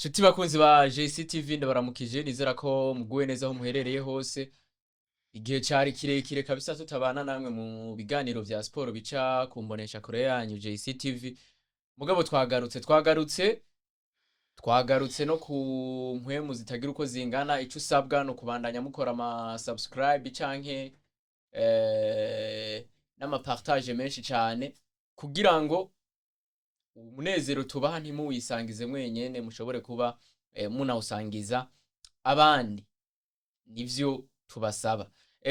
Chuti bakunzi ba JCTV ndabaramukije nizera ko muguwe neza aho muherereye hose. Igihe cari kirekire kabisa tutabana namwe mu biganiro vya sport bica kumbonesha kure yanyu JCTV. Mugabo twagarutse no ku mpwemu zitagira uko zingana. Ico usabwa no kubandanya mukora ama subscribe canke n'ama partage menshi cane kugira ngo umunezero tubaha ntimuwisangize mwenyene, mushobore kuba munawusangiza abandi. Nivyo tubasaba.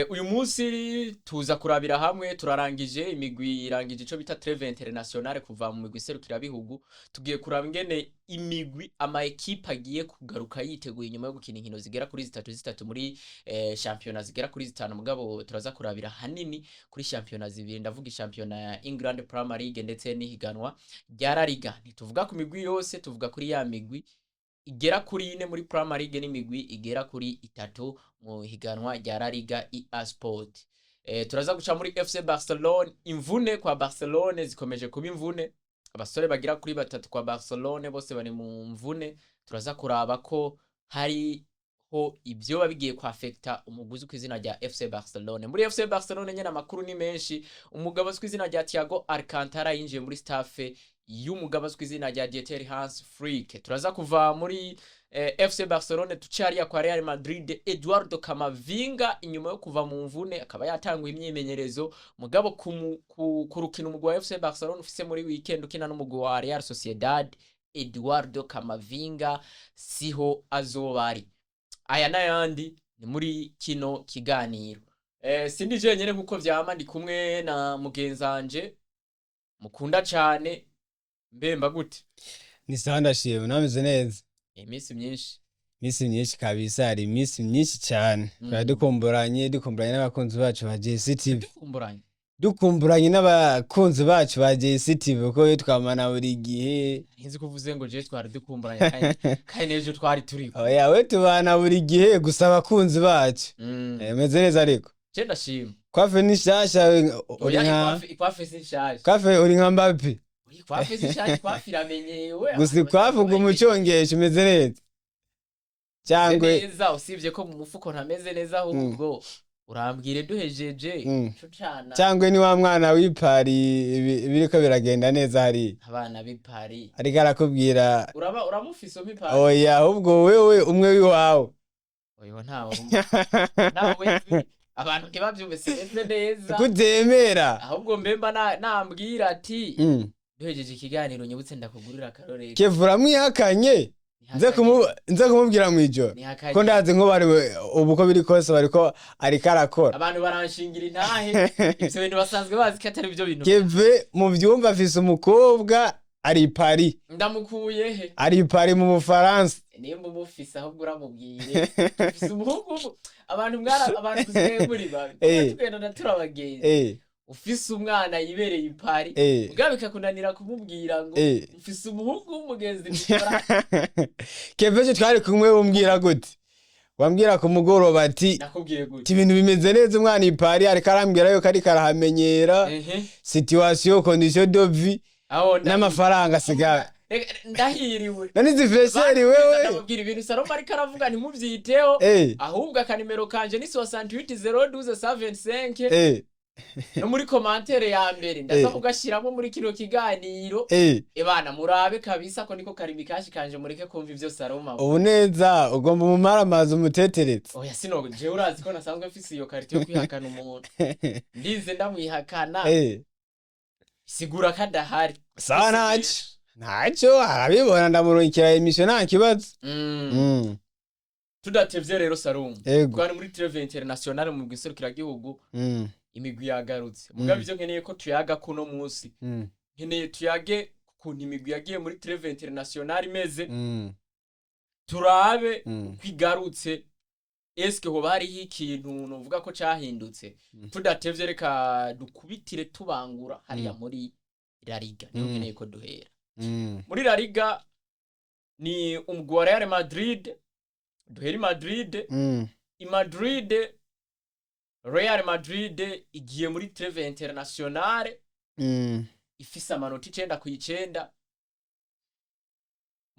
Uyu munsi tuza kurabira hamwe, turarangije imigwi irangije ico bita trêve internationale kuva mu migwi serukira bihugu. Tugiye kuraba ingene imigwi ama equipe agiye kugaruka yiteguye inyuma yo gukina inkino zigera kuri zitatu muri championnat zigera kuri 5. Mugabo turaza kurabira hanini kuri championnat zibiri, ndavuga championnat ya England Premier League ndetse n'ihiganwa rya La Liga. Ntituvuga ku migwi yose, tuvuga kuri ya migwi igera kuri 4 muri Premier League n'imigwi igera kuri 3 mu higanwa rya La Liga EA Sport. Turaza guca muri FC Barcelona. Imvune kwa Barcelona zikomeje kuba imvune, abasore bagira kuri 3 kwa Barcelona bose bari mu mvune. Turaza kuraba ko hariho ibyo babigiye ku affecta umuguzi kw'izina rya FC Barcelona. Muri FC Barcelona nyene amakuru ni menshi. Umugabo kw'izina rya Thiago Alcantara yinjiye muri staff y'umugabo kw'izina rya Dieter Hans Flick. Turaza kuva muri FC Barcelona tucariya kwa Real Madrid. Eduardo Camavinga inyuma yo kuva mu mvune akaba yatanguye imyimenyerezo. Mugabo ku rukino umugwi wa FC Barcelona ufise muri weekend ukina n'umugwi wa Real Sociedad, Eduardo Camavinga siho azobari. Aya n'ayandi ni muri kino kiganiro. Sindi jenyene nkuko vyama, ndi kumwe na mugenzanje mukunda cane. Mbemba gute? Ni sawa ndashimye, nameze neza. Imisi myinshi. Imisi myinshi kabisa, hari imisi myinshi cyane. Dukumburanye n'abakunzi bacu ba JCTV. Dukumburanye n'abakunzi bacu ba JCTV kuko twamana buri gihe. Nzi kuvuze ngo je twari dukumburanye kandi nejo twari turi. Oya we tubana buri gihe gusa abakunzi bacu. Meze neza ariko. Je ndashima. Kwafe ni shasha uri nka kwafe si shasha. Kwafe uri nka Mbappe. Kwafe si shasha, kwafe iramenyewe. Gusi kwafe ngo umucyongeshe umeze neza. Cyangwe neza usivye ko mu mufuko ntameze neza ahubwo urambwire duhejeje cana. Cyangwe ni wa mwana w'ipari biriko biragenda neza hari. Abana b'ipari. Ariko arakubwira uramufise umipari. Oya ahubwo wewe umwe wiwawe. Oyo ntawe. Nawe abantu ntibavyumvise neza. Kutemera. Ahubwo mbemba nambwira ati duhejeje ikiganiro nyibutse ndakugurira akarorero. Kevura mwihakanye. Nze kumubwira mwijoro. Ko ndaze nko bari ubu ko biri kose bariko ariko arakora. Abantu baranshingira intahe. Ivyo bintu basanzwe bazi ko atari byo bintu. Keve mu vyumva afise umukobwa ari Paris. Ndamukuye he? Ari Paris mu Bufaransa. Nimba umufise ahubwo uramubwire. Ufise umuhungu. Abantu kusigaye muri babi. Tugenda naturabagenzi. Ufise umwana yibereye ipari ugabika kunanira kumubwira ngo ufise umuhungu w'umugenzi bikora. Keveje twari kumwe umbwira gute? Wambwira ku mugoroba ati nakubwiye gute? Ti ibintu bimeze neza umwana ipari ariko arambwira yo kari karahamenyera situation condition de vie n'amafaranga sigaye. Ndahiriwe. Nani zifesheri wewe? Ndabwira ibintu Saloma ariko aravuga ntimuvyiteho ahubwo akanimero kanje ni 680275. No muri commentaire ya mbere ndaza kugashiramo muri kino kiganiro. Ebana murabe kabisa ko niko karimi kashi kanje mureke kumva ivyo Saloma. Ubu neza ugomba mumara amazi umuteteretse. Oya sino je urazi ko nasanzwe mfise iyo karite yo kwihakana umuntu. Ndize ndamwihakana. Sigura kadahari. Sana nacho arabibona ndamurikira emission nta kibazo. Tudatevye rero Saloma. Twari muri trêve internationale mu giserukira gihugu. Imigwi yagarutse. Mugabo ivyo nkeneye ko tuyaga kuno munsi. Nkeneye tuyage kuntu imigwi yagiye muri trêve internationale imeze. Turabe kwigarutse. Eske hoba hariho ikintu novuga ko cahindutse. Tudatevye reka dukubitire tubangura hariya muri La Liga. Niyo nkeneye ko duhera. Muri La Liga ni umugwi wa Real Madrid. Duheri Madrid. Real Madrid igiye muri trêve internationale ifise amanota 9 ku 9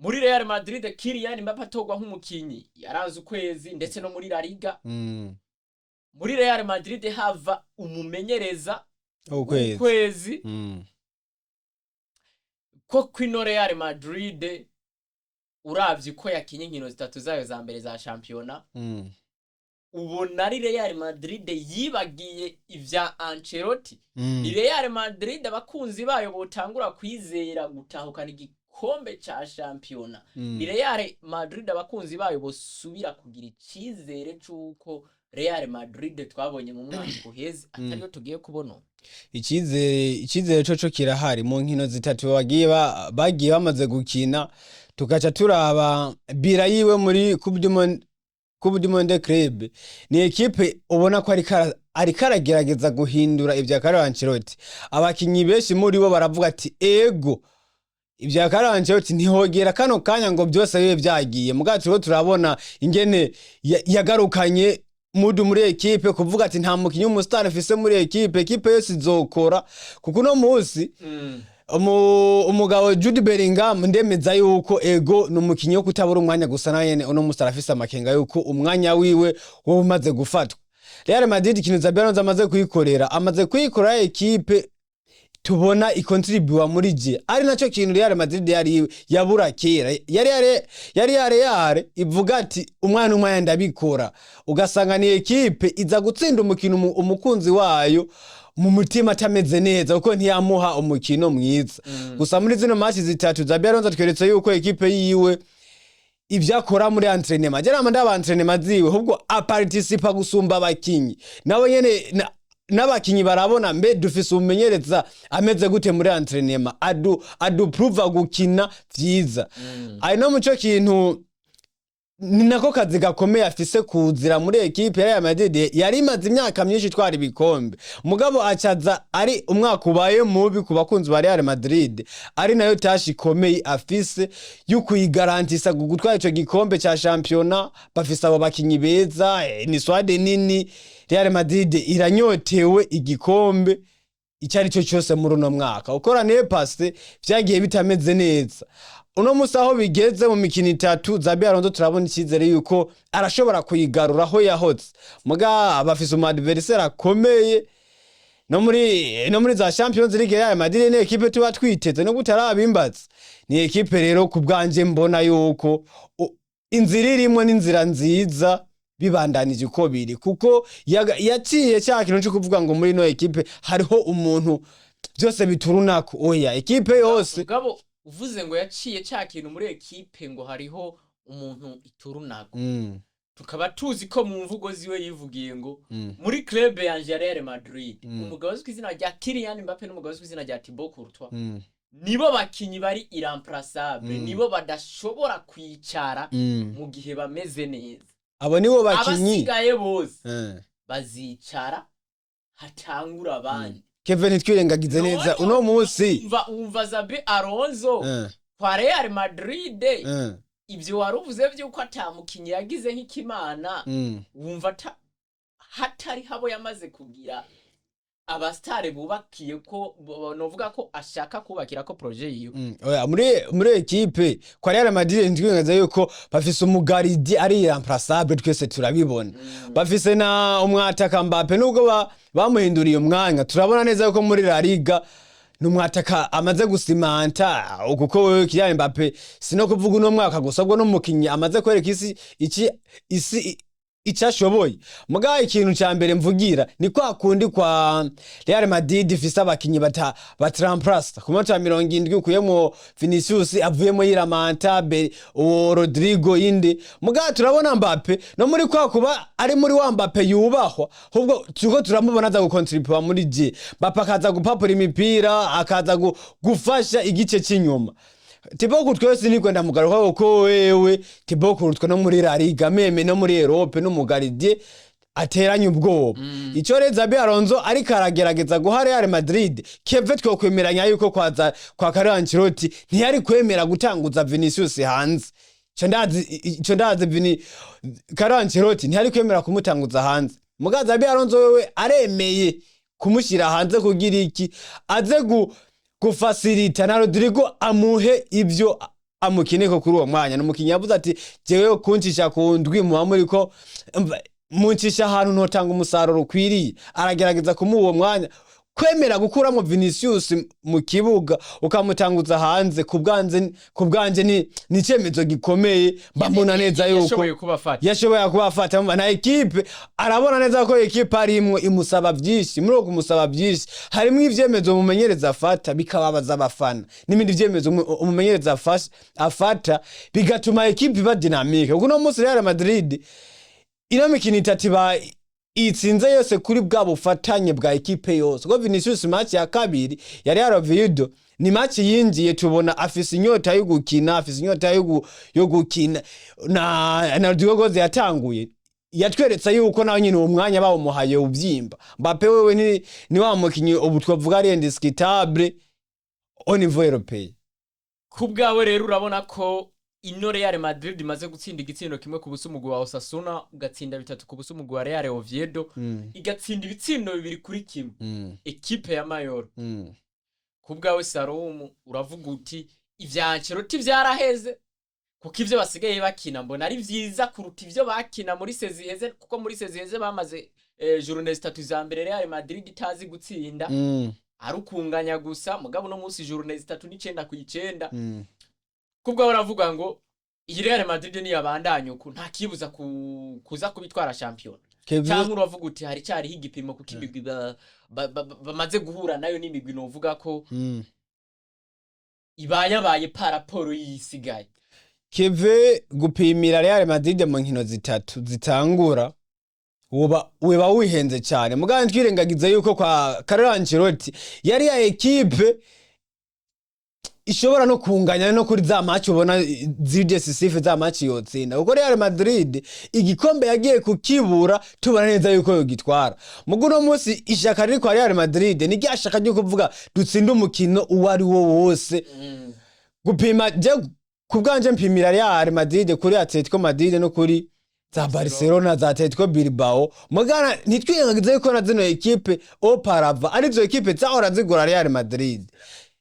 muri Real Madrid Kylian Mbappe atogwa nk'umukinyi yarazi ukwezi ndetse no muri La Liga muri Real Madrid hava umumenyereza ukwezi ko kwino Real Madrid uravye ko yakinye inkino zitatu zayo za mbere za championa ubona ari Real Madrid yibagiye ivya Ancelotti ni Real Madrid abakunzi bayo botangura kwizera gutahukana igikombe ca championa ni Real Madrid abakunzi bayo bosubira kugira icizere cuko Real Madrid twabonye mu mwaka uheze atariyo tugiye kubona icizere coco kirahari mu nkino zitatu bagiye bamaze gukina tugaca turaba bira yiwe muri Coupe du Monde Club ni equipe ubona ko ari karagerageza guhindura ivya Carlo Ancelotti abakinyi benshi muri bo baravuga ati ego ivya Carlo Ancelotti ntihogera kano kanya ngo byose bibe byagiye mugacu turabona ingene yagarukanye mudu muri equipe kuvuga ati nta mukinyi w'umustar afise muri equipe yose izokora kuko no munsi umugabo Jude Bellingham ndemeza yuko ego numukinyi wo kutabura umwanya gusa nayene uno mustar afise amakenga yuko umwanya wiwe wo umaze gufatwa Real Madrid ikintu Zabianonze amaze kuyikorera equipe tubona ikontribuwa muri je ari naco kintu Real Madrid yari yabura kera yari ivuga ati umwana ndabikora ugasanga ni equipe iza gutsinda umukino umukunzi wayo mu mutima atameze neza uko ntiyamuha umukino mwiza gusa muri zino match zitatu Zabianonze tweretse yuko equipe yiwe ivyakora muri entraînement jana ndaba entraînement ziwe hubwo aparticipa gusumba abakinyi nabo nyene n'abakinyi barabona mbe dufise umenyereza ameze gute muri entraînement adu prove gukina vyiza ari no muco kintu ni nako kazi gakomeye afise kuzira muri equipe ya Madrid yari imaze imyaka myinshi twari bikombe mugabo acaza ari umwaka ubaye mubi ku bakunzi ba Real Madrid ari nayo tashi komeye afise yukuyigarantisa gutwara ico gikombe ca championnat bafise abo bakinyi beza ni swade nini Real Madrid iranyotewe igikombe icyari cyo cyose muri uno mwaka ukora ne passe vyagiye bitameze neza uno musaho bigeze mu mikino itatu Zabianonze turabona ikizere yuko arashobora kuyigarura aho yahoze muga abafise umu adversaire akomeye no muri za Champions League ya Madrid ne equipe tuba twiteze no gutarabimbaza ni equipe rero kubwanje mbona yuko inzira irimo n'inzira nziza bibandanije uko biri kuko yaciye cya kintu cyo kuvuga ngo muri no equipe hariho umuntu byose biturunako oya equipe yose mugabo uvuze ngo yaciye cya kintu muri equipe ngo hariho umuntu iturunako tukaba tuzi ko mu mvugo ziwe yivugiye ngo muri club ya Real Madrid umugabo uzwi izina rya Kylian Mbappe n'umugabo uzwi izina rya Thibaut Courtois nibo bakinyi bari irreplaçable nibo badashobora kwicara mu gihe bameze neza abo nibo bakinyi abasigaye bose bazicara hatangura abandi Kevin twirengagize neza uno munsi umva Zabi Alonso kwa Real Madrid ivyo waruvuze vyuko atamukinyi yagize nk'ikimana wumva hatari habo yamaze kugira abastare bubakiye ko novuga ko ashaka kubakira ko projet yiyo oya muri equipe kwa Real Madrid ndwirengaza yuko bafise umugaridi ari irreplaçable twese turabibona bafise na umwataka Mbappe nubwo bamuhinduriye umwanya turabona neza yuko muri La Liga numwataka amaze gusimanta kuko Kylian Mbappe sino kuvuga uno mwaka gusa bwo n'umukinyi amaze kwereka isi icyashoboye mugaye ikintu cya mbere mvugira ni kwa kundi kwa Real Madrid ifise abakinyi batramprast ku munota 70 ukuyemo Vinicius avuyemo yiramanta Rodrigo indi mugaye turabona Mbappe no muri kwa kuba ari muri wa Mbappe yubahwa ahubwo tuko turamubona aza gukontribuwa muri je Mbappe akaza gupapura imipira akaza gufasha igice cy'inyuma Thibaut Courtois ni kwenda mugaruka ko wewe Thibaut Courtois no muri La Liga meme no muri Europe no mugaridie ateranye ubwoba ico rero Zabianonze ari karagerageza guha Real Madrid keve twokwemeranya yuko kwa Carlo Ancelotti ntiyari kwemera gutanguza Vinicius hanze ico ndazi Carlo Ancelotti ntiyari kwemera kumutanguza hanze mugaza Zabianonze wewe aremeye kumushira hanze kugira iki aze gufacilita na Rodrigo amuhe ivyo amukineko kuri uwo mwanya n'umukinyi yavuze ati jewe kuncisha ku ndwi muba muriko muncisha ahantu ntotanga umusaruro ukwiriye, aragerageza kumuha uwo mwanya. Kwemera gukuramo Vinicius mu kibuga ukamutanguza hanze kubwanje ni icemezo gikomeye, mbamuna neza yuko yashoboye kubafata na equipe. Arabona neza ko equipe arimwe imusaba byinshi, muri uko kumusaba byinshi harimo ivyemezo umumenyereza afata bikababaza abafana, n'ibindi vyemezo umumenyereza afata bigatuma equipe iba dynamique. Uko no munsi Real Madrid ino mikino itatu itsinze yose kuri bwa bufatanye bwa equipe yose. Ngo Vinicius match ya kabiri yari Ivyo ni match yinjiye tubona afise inyota yo gukina, afise inyota yo gukina na Diogo yatanguye yatweretse yuko nawe nyine umwanya bawo muhaye ubyimba. Mbappe wewe ni wa mukinyi ubu twavuga ari indiscutable au niveau européen. Kubgawe rero urabona ko ino Real Madrid imaze gutsinda igitsindo kimwe ku busumugwa wa Osasuna, ugatsinda 3 ku busumugwa wa Real Oviedo, igatsinda ibitsindo 2 kuri kimwe equipe ya Mayor. Kubgawe Sarumu uravuga uti ivyanciroti vyaraheze, kuko ivyo basigaye bakina mbona ari vyiza kuruta ivyo bakina muri sezi heze, kuko muri sezi heze bamaze journée 3 za mbere Real Madrid itazi gutsinda arukunganya gusa, mugabo no munsi journée 3 n'icenda ku 9. Kubwa baravuga ngo iyi Real Madrid ni yabandanye uko nta kibuza kuza kubitwara champion. Cyangwa uravuga uti hari cyari higipimo kuko imigwi bamaze guhura nayo n'imigwi no uvuga ko ibaye par rapport yisigaye. Keve gupimira Real Madrid mu nkino zitatu zitangura weba wihenze cyane. Muganje twirengagiza yuko kwa Carlo Ancelotti yari ya equipe ishobora no kunganya no kuri za match ubona zidecisive za match yotsinda. Kuko Real Madrid igikombe yagiye kukibura tubona neza yuko yogitwara. Muguno munsi ishaka riri kwa Real Madrid ni gyashaka ryo kuvuga dutsinda umukino uwari wo wose. Gupima je kubganje mpimira Real Madrid kuri Atletico Madrid no kuri za Barcelona za Atletico Bilbao. Mugana nitwirengagiza yuko na zino equipe oparava arizo equipe zahora zigura Real Madrid.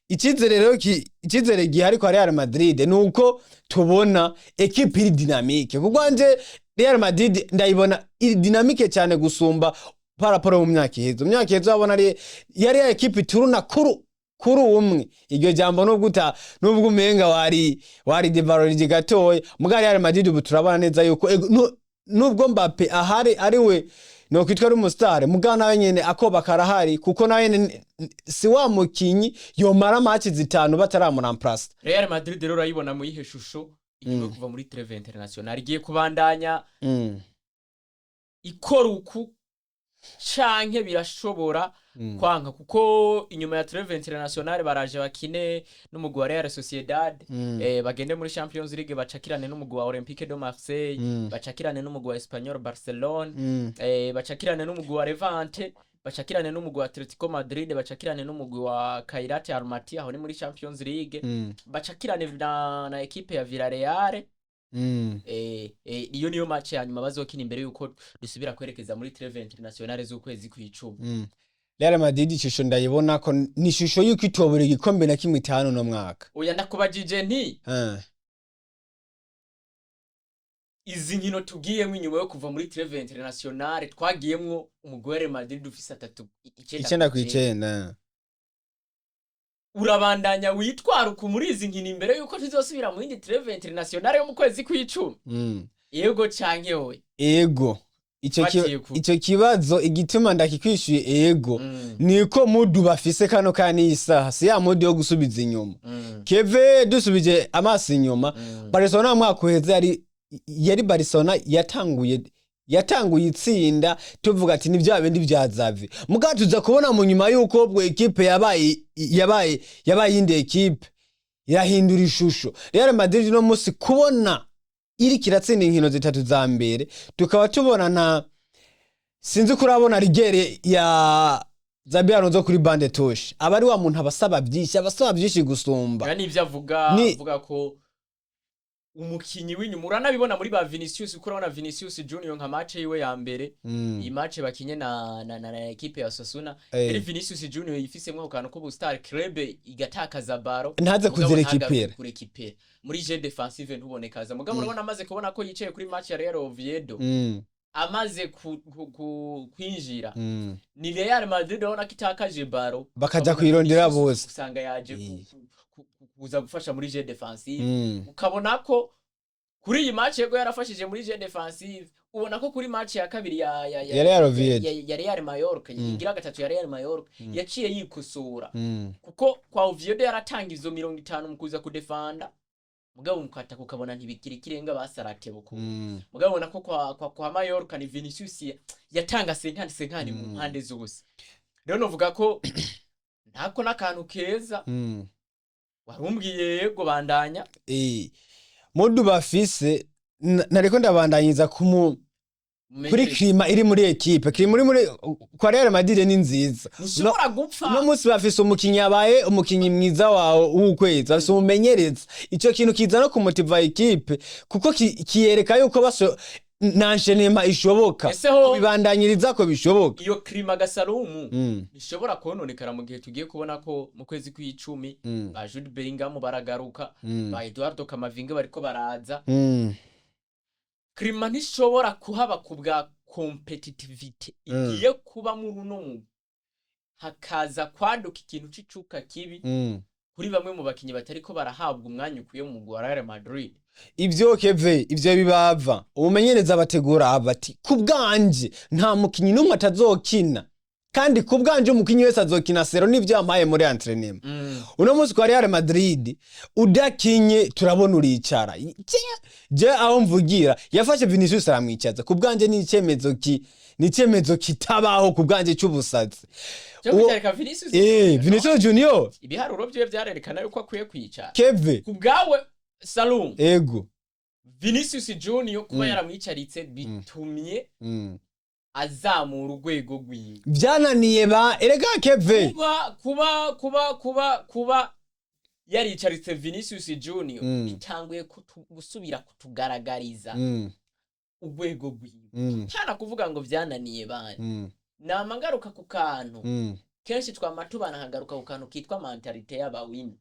Icyizere gihari kwa Real Madrid nuko tubona equipe iri dynamique. Kugwanje Real Madrid ndayibona iri dynamique cyane gusumba paraporo mu myaka iheze. Mu myaka iheze abona yari ya equipe turuna kuri umwe. Iryo jambo nubwo umenga wari devalorije gatoya, muga Real Madrid ubu turabana neza yuko nubwo Mbappe ahari ariwe no kwitwa ari umustar, mugana wenyene akoba karahari kuko nawe si wa mukinyi yomara match zitanu bataramuramplace. Real Madrid rero urayibona mu yihe shusho igiye kuva muri trêve internationale igiye kubandanya ikoruku canke birashobora kwanka, kuko inyuma ya trêve internationale baraje bakine n'umugwa Real Sociedad, bagende muri Champions League bacakirane n'umugwa Olympique de Marseille, bacakirane n'umugwa Espanyol Barcelona, bacakirane n'umugwa Levante, bacakirane n'umugwa Atletico Madrid, bacakirane n'umugwa Kairat Almaty aho ni muri Champions League, bacakirane na equipe ya Biraherera. Iyo niyo match ya nyuma bazokina imbere yuko dusubira kwerekeza muri trêve internationale z'ukwezi kw'icumi. Real Madrid ishusho ndayibona ko ni ishusho yuko itobura igikombe na kimwe 5 no mwaka. Oya ndakubajije nti izi nkino tugiyemo inyuma yo kuva muri trêve internationale twagiyemwo umugore Madrid ufise 3-9 urabandanya witwara uko muri izi nkino imbere yuko tuzosubira mu yindi trêve internationale yo mu kwezi kw'icumi. Yego canke hoye? Ego. Ico kibazo igituma ndakikwishuye ego niko mudu bafise kano kandi isaha si ya mudu yo gusubiza inyuma. Keve dusubije amasi inyuma, Barcelona mwaka uheze yari Barcelona yatanguye itsinda tuvuga ati nivyo bindi byazavi. Mugatuza kubona mu nyuma yuko bwo equipe yabaye indi equipe yahindura ishusho. Real Madrid no musi kubona iri kiratsinda inkino zitatu za mbere, tukaba tubona sinzi kurabona rigere ya Zabiano zo kuri bande touche. Abari wa muntu abasaba byinshi gusumba. Yani ivyo avuga ko umukinyi w'inyuma uranabibona muri ba Vinicius uko urabona Vinicius Junior nka match yiwe ya mbere iyi match bakinye na equipe ya Osasuna eri Vinicius Junior yifisemwe ukano ko bu Star Club igatakaza baro ntaze kuzirekipera muri jeu defensive ntubonekaza mugabo urabona amaze kubona ko yicaye kuri match ya Real Oviedo amaze kwinjira ni Real Madrid urabona kitakaje baro bakaja kwirondera bose usanga yaje kuza gufasha muri jeu defensive ukabona ko kuri iyi match yego yarafashije muri jeu defensive ubona ko kuri match ya kabiri ya Real Mallorca yigira gatatu ya Real Mallorca yaciye yikusura kuko kwa Oviedo yaratanga izo 50 mu kuza kudefanda mugabo mukata kukabona ntibikiri kirenga basarake buko mugabo ubona ko kwa Mallorca ni Vinicius yatanga 50 mu mpande zose rero novuga ko ntako nakantu keza warumbwiye yego bandanya modu bafise nariko ndabandanyiza kuri klima iri muri equipe klima muri kwa Real Madrid ni nziza ushobora gupfa no musi bafise umukinyi yabaye umukinyi mwiza wawo ukweza bafise umumenyereza ico kintu kiza no kumutiva equipe kuko kiyereka yuko baso nanshenema ishoboka bibandanyiriza ko bishoboka iyo klima gasarumu bishobora kononekara mu gihe tugiye kubona ko mu kwezi kw'icumi ba Jude Bellingham baragaruka ba Eduardo Camavinga bariko baraza klima ntishobora kuhaba kubwa competitivity igiye kuba mu runo hakaza kwaduka ikintu cicuka kibi kuri bamwe mu bakinyi batariko barahabwa umwanya ukuye mu Real Madrid ivyo keve ivyo bibava umumenyereza bategura abati kubganje nta mukinyi numwe atazokina kandi kubganje umukinyi wese azokina sero nivyo amaye muri entraînement uno munsi kwa Real Madrid udakinye turabona uricara je aho mvugira yafashe Vinicius aramwicaza kubganje ni icemezo kitabaho kubganje cy'ubusazi Vinicius Junior ibiharuro byo byarerekana yuko akwiye kwicara keve kubgawe Salum ego Vinicius Junior kuba yaramwicaritse bitumye azamura urwego rwiwe byananiye ba erega keve kuba yaricaritse Vinicius Junior bitanguye gusubira kutugaragariza urwego rwiwe cyana kuvuga ngo byananiye bane namangaruka ku kantu kenshi twamatubana hagaruka ku kantu kitwa mentalite y'abawina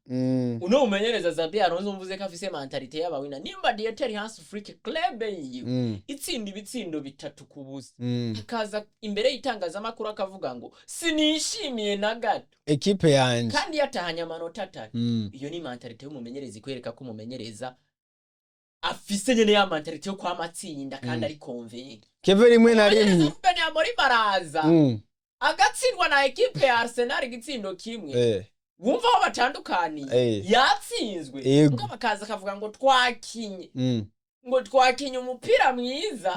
uno umenyereza Xabi Alonso mvuze ko afise mentalite y'abawina nimba Dieter Hans Flick club yiwe itsinda ibitsindo bitatu kubuza akaza imbere y'itangazamakuru akavuga ngo sinishimiye na gato equipe yanje kandi yatahanya amanota 3 iyo ni mentalite y'umumenyereza ikwereka ko umumenyereza afise nyene ya mentalite yo kwa matsinda kandi ari convaincre keve rimwe na rimwe muri baraza agatsindwa na equipe ya Arsenal igitsindo kimwe wumva aho batandukaniye yatsinzwe ngo bakaza kavuga ngo twakinye umupira mwiza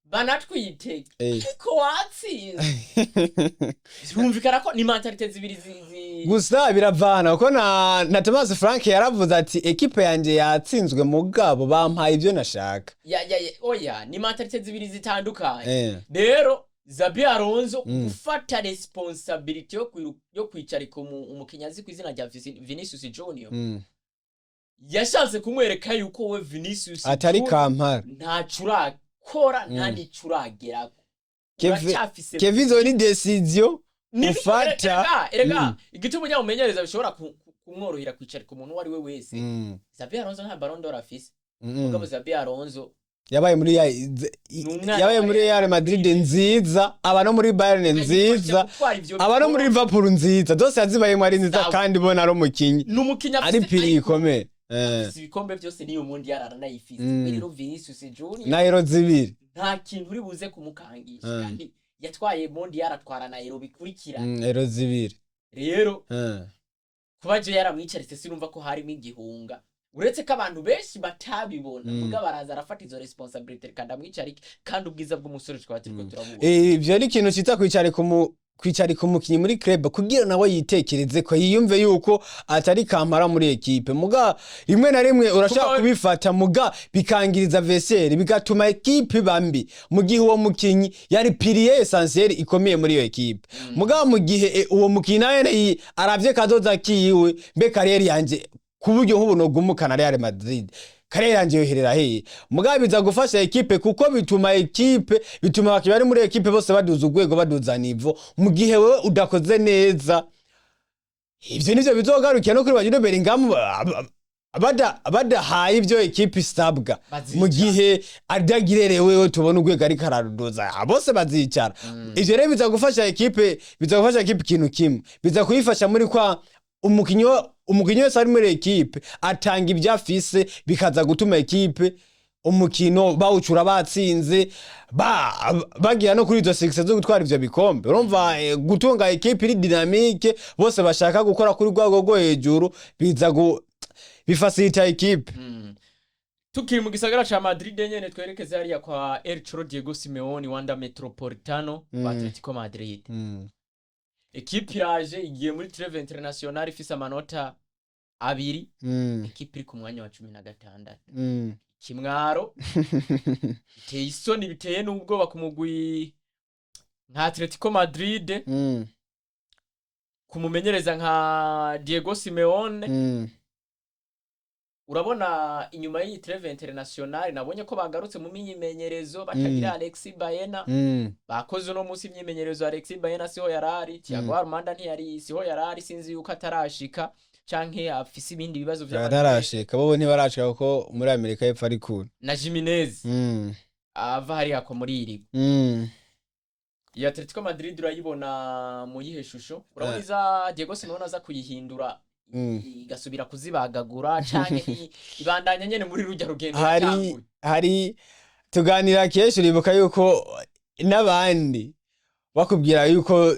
banatwite ariko watsinze urumvikana ko ni mentalite zibiri gusa biravana uko na Thomas Frank yaravuze ati equipe yanje yatsinzwe mugabo bampaye ibyo nashaka oya ni mentalite zibiri zitandukanye rero Xabi Alonso gufata responsibility yo kwicarika umukinyazi kw'izina rya Vinicius Junior yashatse kumwereka yuko we Vinicius atari kampara ntacurakora ntandi curagerako Kevin zo ni decision ufata erega igituma nya umenyereza bishobora kumworohera kwicarika umuntu wari we wese Xabi Alonso nta Ballon d'Or afise mugabo Xabi Alonso yabaye muri Real Madrid nziza aba no muri Bayern nziza aba no muri Liverpool nziza zose yazibaye muri nziza kandi bona ari umukinyi ari piri ikomeye ibikombe byose niyo mundi yaranayifise rero Vinicius Junior na Euro zibiri nta kintu uri buze kumukangisha kandi yatwaye mundi yaratwara na Euro bikurikira Euro zibiri rero kuba je yaramwicaritse sinumva ko harimo igihunga uretse ko abantu benshi batabibona muga baraza arafata izo responsibility kandi amwicarike kandi ubwiza bw'umusore twatiriko turabubona ivyo ari ikintu cita kwicarika umukinyi muri club kugira nawe yitekereze ko yiyumve yuko atari kampara muri equipe muga rimwe na rimwe urashaka kubifata muga bikangiriza vestiaire bigatuma equipe bambi mu gihe uwo mukinyi yari pilier essentiel ikomeye muri iyo equipe muga mu gihe uwo mukinyi nawe aravye kazoza kiwe mbe carrière yanje kuburyo hubu no gumukana Real Madrid kare yanje yoherera hehe mugabe biza gufasha ekipe kuko bituma abakinnyi bari muri ekipe bose baduza urwego baduza nivo mu gihe wewe udakoze neza ivyo nivyo bizogarukira no kuri Jude Bellingham badahaye ivyo ekipe isabwa mu gihe adagirerewe tubona urwego ari kararudoza bose bazicara ivyo rero biza gufasha ekipe ikintu kimwe biza kuyifasha muri kwa umukinyi wese ari muri ekipe atanga ibyafise bikaza gutuma ekipe umukino bawucura batsinze bagira no kuri izo success zo gutwara ivyo bikombe urumva gutunga ekipe iri dynamique bose bashaka gukora kuri rwego rwo hejuru biza bifacilita ekipe tukiri mu gisagara ca Madrid nyene twerekeze hariya kwa El Cholo Diego Simeone Wanda Metropolitano wa Atletico Madrid ekipe iraje igiye muri trêve internationale ifise amanota 2 ekipe iri ku mwanya wa 16 kimwaro biteye isoni biteye n'ubwoba ku mugwi nka Atletico Madrid kumumenyereza nka Diego Simeone urabona inyuma y'iyi trêve internationale nabonye ko bagarutse mu myimenyerezo batagira Alexis Baena bakoze no munsi imyimenyerezo Alexis Baena siho yarari Thiago Armanda ntiyari siho yarari sinzi yuko atarashika canke afise ibindi bibazo by'abarashika bobo ntibarashika kuko muri Amerika y'epfo ari cool na Jimenez ava hari ako muri iri ya Atletico Madrid urayibona mu yihe shusho urabona iza Diego Simeone aza kuyihindura igasubira kuzibagagura canke ibandanya nyene muri rujya rugendo hari tuganira kesho ribuka yuko nabandi bakubwira yuko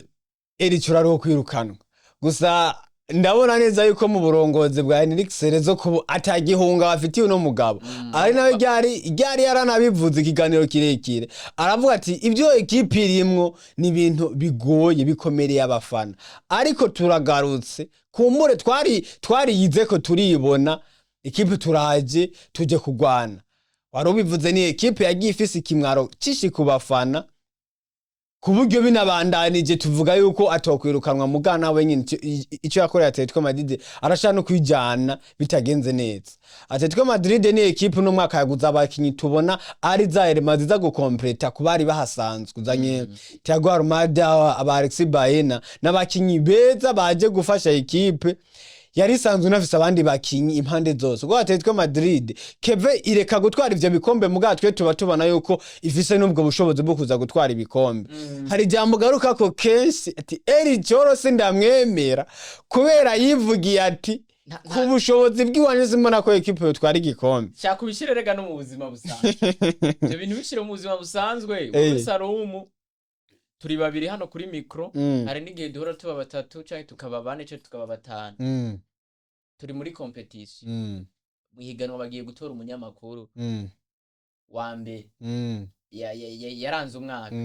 eri curaro kwirukanwa gusa ndabona neza yuko mu burongozi bwa Enrique zo kubu atagihunga bafitiye uno mugabo ari nawe ryari yaranabivuze ikiganiro kirekire aravuga ati ibyo ekipe irimwo ni ibintu bigoye bikomereye abafana ariko turagarutse kumbure twari yize ko turibona ekipe turaje tuje kugwana wari ubivuze ni ekipe yagiye ifise ikimwaro cishi ku bafana kuburyo binabandanije tuvuga yuko atokwirukanwa mugana wenyine icyo yakoreye Atletico Madrid arashaka no kwijana bitagenze neza Atletico Madrid ni ekipe no mwaka yaguza abakinyi tubona ari za Real ziza gukompleta kubari bahasanzwe uzanye Thiago Armanda aba Alexis Baena n'abakinyi beza baje gufasha ekipe yari sanzwe nafise abandi bakinyi impande zose ngo Atletico Madrid keve ireka gutwara ivyo bikombe mugatwe tuba tubona yuko ifise n'ubwo bushobozi bwo kuza gutwara ibikombe hari jambo garuka ko kenshi ati eri Cholo sindamwemera kubera yivugiye ati ku bushobozi bw'iwanje simona ko equipe yotwara igikombe cyakubishire rega no mu buzima busanzwe ivyo bintu bishire mu buzima busanzwe muri Sarumu turi babiri hano kuri micro hari n'igihe duhora tuba batatu canke tukaba bane canke tukaba batanu turi muri competition muhiganwa bagiye gutora umunyamakuru wa mbere yaranze umwaka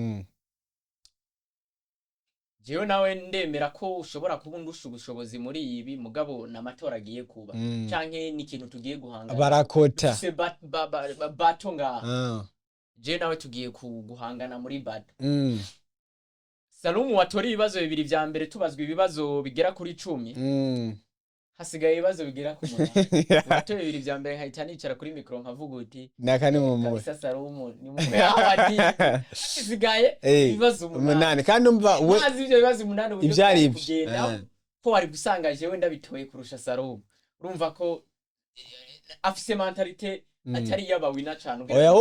jewe nawe ndemera ko ushobora kubundusha ubushobozi muri ibi mugabo n'amatora agiye kuba canke n'ikintu tugiye guhangana barakota bato ngaha jewe nawe tugiye guhangana muri bato Salumu watori ibibazo bibiri vya mbere tubazwa ibibazo bigera kuri 10 hasigaye ibibazo bigera ku 8 watori bibiri vya mbere nkahita nicara kuri micro nkavuga uti nakani mu mu Salumu ni mu abadi hasigaye ibibazo 8 kandi umva we azi ibyo bibazo 8 ivyari kugenda ko wari gusanga jewe ndabitoye kurusha Salumu urumva ko afise mentalite atari yabawina cyane oya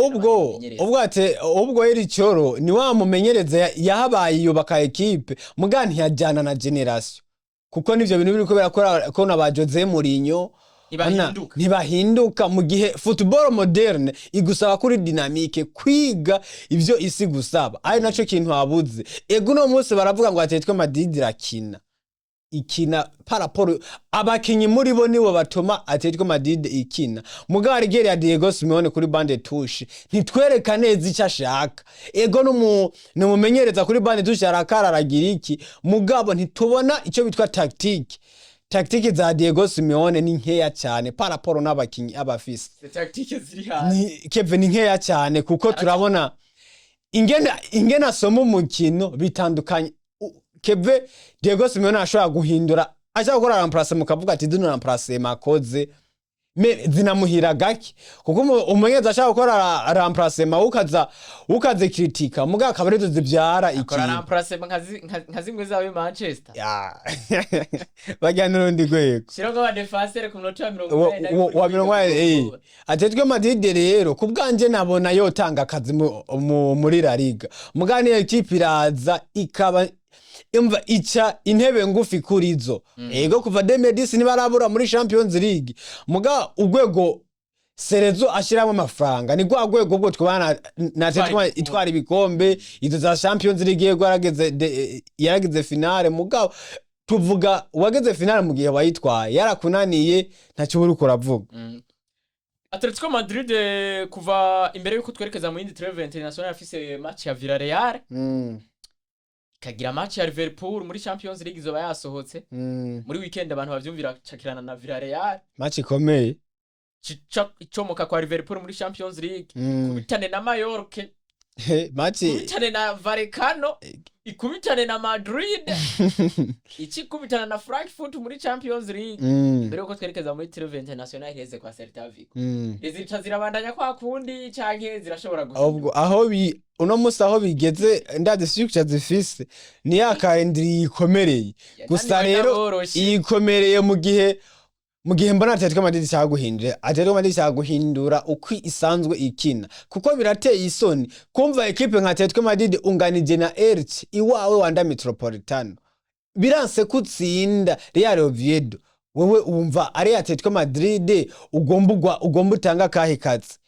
ubwo eri Cholo ni wa mumenyereza yahabaye yubaka equipe mugani yajyana na generation kuko nivyo bintu biri kubera ko na Jose Mourinho ntibahinduka mu gihe football moderne igusaba kuri dynamique kwiga ivyo isi gusaba ari naco kintu habuze ego no munsi baravuga ngo Atletico Madrid ikina paraporo abakinyi muri bo nibo batuma Atletico Madrid ikina mugari gere ya Diego Simeone kuri bande touche ntitwereka neza icyo ashaka ego no mumenyereza kuri bande touche aragira iki mugabo ntitubona icyo bitwa tactique za Diego Simeone ni nkeya cyane paraporo n'abakinyi abafise tactique ziri hasi ni Kevin nkeya cyane kuko turabona ingena somo mukino bitandukanye Keve Diego Simeone ashobora guhindura ashaka gukora remplacer mukavuga ati duno remplacer makoze zinamuhira gake kuko umumenyereza ashaka gukora remplacement ukaze kritika muga akaba arizo zibyara iki akora remplacement nka zimwe zawe Manchester bajyana n'urundi rwego shiranga ba defenseur ku minota ya 40 wa 40 Atletico Madrid rero kubganje nabona yotanga akazi muri La Liga mugani equipe iraza ikaba imva ica intebe ngufi kurizo ego kuva 2010 nibarabura muri Champions League muga urwego Serezo ashiramo amafaranga ni gwa rwego bwo twabana na Atletico itwara ibikombe izo za Champions League yego yarageze finale muga tuvuga wageze finale mu gihe wayitwaye yarakunaniye ntacyo uri kuravuga Atletico Madrid kuva imbere yuko twerekeza mu yindi treve international afise match ya Villarreal kagira match ya Liverpool muri Champions League izoba yasohotse muri weekend abantu bavyumvira cakirana na Villarreal match ikomeye icomoka kwa Liverpool muri Champions League kubitane na Mallorca match kubitane na Vallecano ikubitane na Madrid ikikubitana na Frankfurt muri Champions League mbere yuko twerekeza muri treve international heze kwa Celta Vigo izica zirabandanya kwa kundi canke zirashobora guhinduka aho uno musi aho bigeze ndade structure zifise ni yakayendiri ikomereye gusa rero ikomereye mu gihe mbona Atletico Madrid cyaguhindura uko isanzwe ikina kuko birateye isoni kumva equipe nka Atletico Madrid unganije na Elche iwawe Wanda Metropolitano biranse kutsinda Real Oviedo wewe umva ari Atletico Madrid ugomba utanga kahe katsi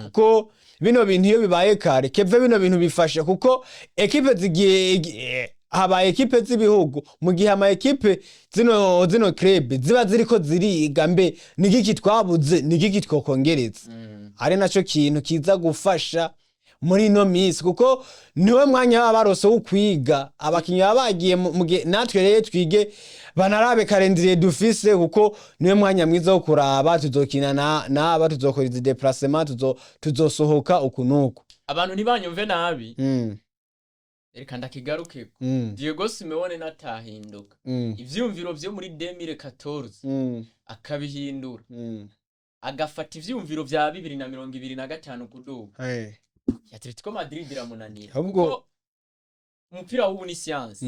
kuko bino bintu iyo bibaye kare keve bino bintu bifasha kuko equipe zigiye habaye equipe z'ibihugu mu gihe ama equipe zino club ziba ziriko ziriga mbe nigiki twabuze nigiki twokongereza ari naco kintu kiza gufasha muri no miss kuko niwe mwanya w'abarose ukwiga abakinyi bagiye mu gihe natwe rero twige banarabe calendrier dufise kuko niwe mwanya mwiza wo kuraba tuzokina na tuzokora izi déplacement tuzosohoka ukunuko abantu ntibanyumve nabi reka ndakigaruke Diego Simeone natahinduka ivyumviro vyo muri 2014 akabihindura agafata ivyumviro vya 2025 kuduga Atletico Madrid iramunanira kuko umupira w'ubu ni science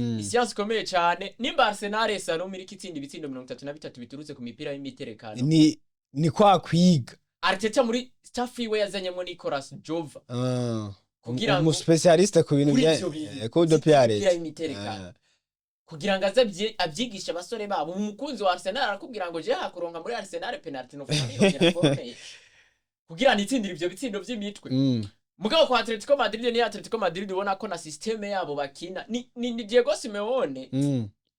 ikomeye cyane nimba Arsenal Salom iri kitindi bitsindo 33 biturutse ku mipira y'imiterekano ni kwa kwiga Arteta muri staff iwe yazanyemo Nicolas Jova kugira ngo specialiste ku bintu bya code PR kugira ngo abyigisha abasore babo umukunzi wa Arsenal arakubwira ngo je hakuronka muri Arsenal penalty no fumani kugira nitsindira ivyo bitsindo vy'imitwe mugabo kwa Atletico Madrid ubona ko na systeme yabo bakina ni Diego Simeone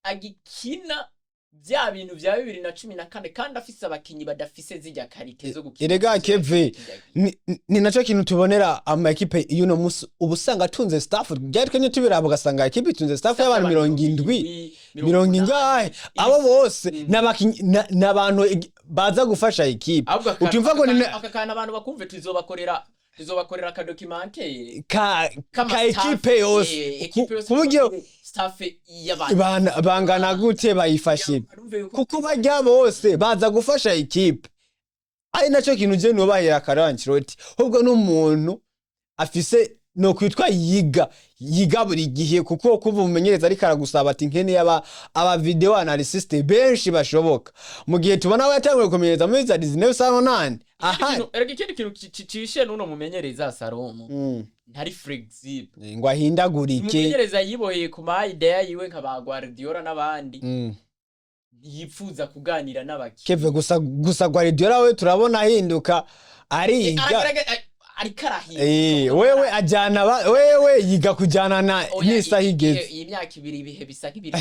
agikina bya bintu bya 2014 kandi afise abakinyi badafise zijya karite zo gukina erega keve ni naco kintu tubonera ama equipe yuno musi ubusanga tunze staff byarikanye tubirabo gasanga equipe tunze staff y'abantu 70 ingahe abo bose n'abantu baza gufasha equipe utumva ko akakana abantu bakumve tuzobakorera ka documentaire ka equipe yose kuburyo staff y'abantu bangana gute bayifashe kuko bajya bose baza gufasha equipe ari naco kintu je no bahera Karanchiroti ahubwo n'umuntu afise no kwitwa yiga buri gihe kuko kuva umenyereza ari karagusaba ati nkene aba video analyst benshi bashoboka mu gihe tubona we yatangiye kumenyereza muri za 1998 erega ikindi kintu cishe nuno mumenyereza Salomo ntari flexible ngo ahindagurike mumenyereza yiboheye ku ma idea yiwe nka ba Guardiola n'abandi ntiyipfuza kuganira n'abaki Keve gusa Guardiola we turabona ahinduka ariga wewe ajana wewe yiga kujana na nisa higeze imyaka ibiri ibihe bisa nk'ibiri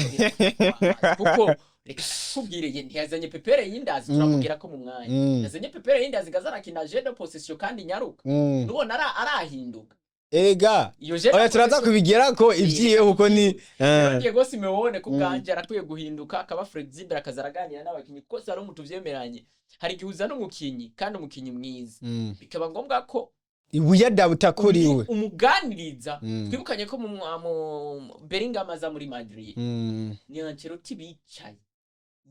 kuko reka kubwire ntiyazanye pepere y'indazi turamubwira ko mu mwanya yazanye pepere y'indazi gazana kina jeu de possession kandi nyaruka nubona arahinduka ega oya turaza kubigera ko ivyiye kuko ni Diego Simeone kubganje arakwiye guhinduka akaba flexible akazaraganira n'abakinyi ko saro mutuvyemeranye hari gihuza n'umukinyi kandi umukinyi mwiza bikaba ngombwa ko ibuyada butakuriwe umuganiriza twibukanye ko mu Bellingham aza muri Madrid ni Ancelotti bicaye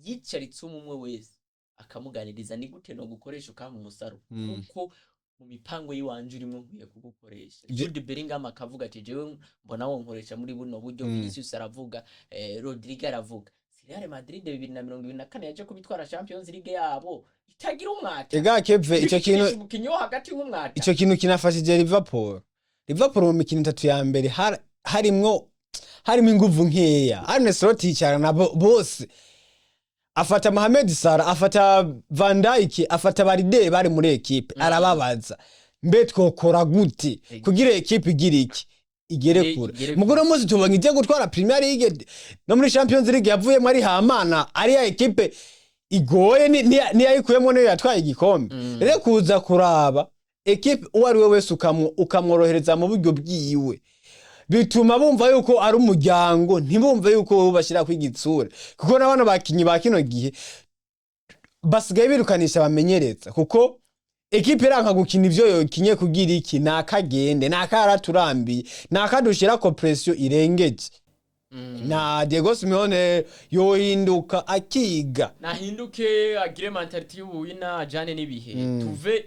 yicaritse umwe wese akamuganiriza ni gute no gukoresha ukampa umusaro kuko mu mipango yiwanje urimo nkwiye kugukoresha. Jude Bellingham akavuga ati jewe mbona wonkoresha muri buno buryo. Vinicius aravuga, Rodrigo aravuga. Real Madrid 2024 yaje kubitwara Champions League yabo itagira umwata. Ega Keve ico kintu kinyo hagati y'umwata. Ico kintu kinafashije Liverpool mu mikino 3 ya mbere harimo inguvu nkeya. Arne Slot yicara na bose. Afata Mohamed Salah, afata Van Dijk, afata Baride bari muri equipe. Arababaza. Mbe twokora gute kugira equipe igira iki? Igere kure. Mugoro muzi tubonye ije gutwara Premier League no muri Champions League yavuyemo ari hamana ari ya equipe igoye ni yayikuyemo niyo yatwaye igikombe. Rero kuza kuraba equipe uwari we wese ukamworohereza mu buryo bwiwe bituma bumva yuko ari umuryango, ntibumve yuko bashira kwigitsura kuko nabana bakinyi bakino gihe basigaye birukanisha bamenyereza kuko ekipe iranka gukina ivyo yokinye kugira iki nakagende nakaraturambiye nakadushira ko pressure irengeje. Na Diego Simeone yohinduka akiga nahinduke agire mentality y'ubuwina ajane nibihe tuve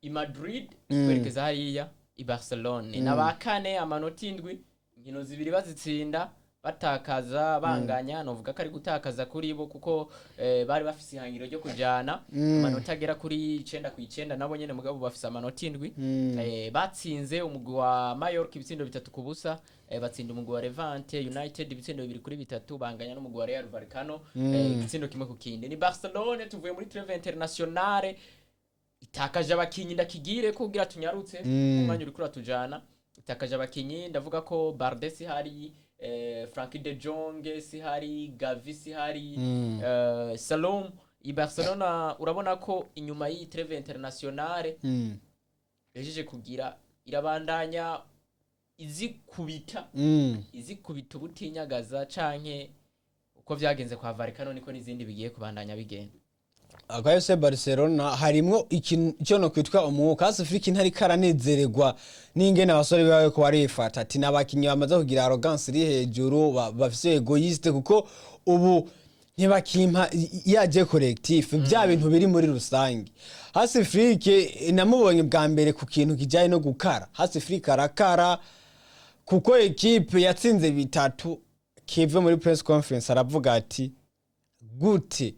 i Madrid kwerekeza hariya i Barcelona nabakane amanota 7 inkino zibiri bazitsinda batakaza banganya novuga ko ari gutakaza kuri bo kuko bari bafise ihangiro ryo kujana amanota agera kuri 9 ku 9 nabo nyene mugabo bafise amanota 7 batsinze umugwi wa Mallorca ibitsindo 3 ku busa batsinda umugwi wa Levante United ibitsindo 2 kuri 3 banganya n'umugwi wa Real Vallecano ibitsindo kimwe ku kindi. Ni Barcelona tuvuye muri trêve internationale itakaje abakinyi ndakigire kugira tunyarutse umwanya uri kuri tujana itakaje abakinyi ndavuga ko Bardes hari Frankie de Jong hari Gavi hari Salom. I Barcelona urabona ko inyuma y'i trêve internationale yajeje kugira irabandanya izikubita ubutinyagaza canke uko vyagenze kwa Vallecano niko n'izindi bigiye kubandanya bigenda. Akayose Barcelona harimwo ikintu no kwitwa umwuka Afrika ntari karanezererwa n'ingene abasore bawe ko barifata ati nabakinyi bamaze kugira arrogance iri hejuru bafise egoiste kuko ubu ntibakimpa yaje collectif bya bintu biri muri rusangi. Hasi Afrika namubonye bwa mbere ku kintu kijaye no gukara. Hasi Afrika arakara kuko equipe yatsinze bitatu kive muri press conference aravuga ati gute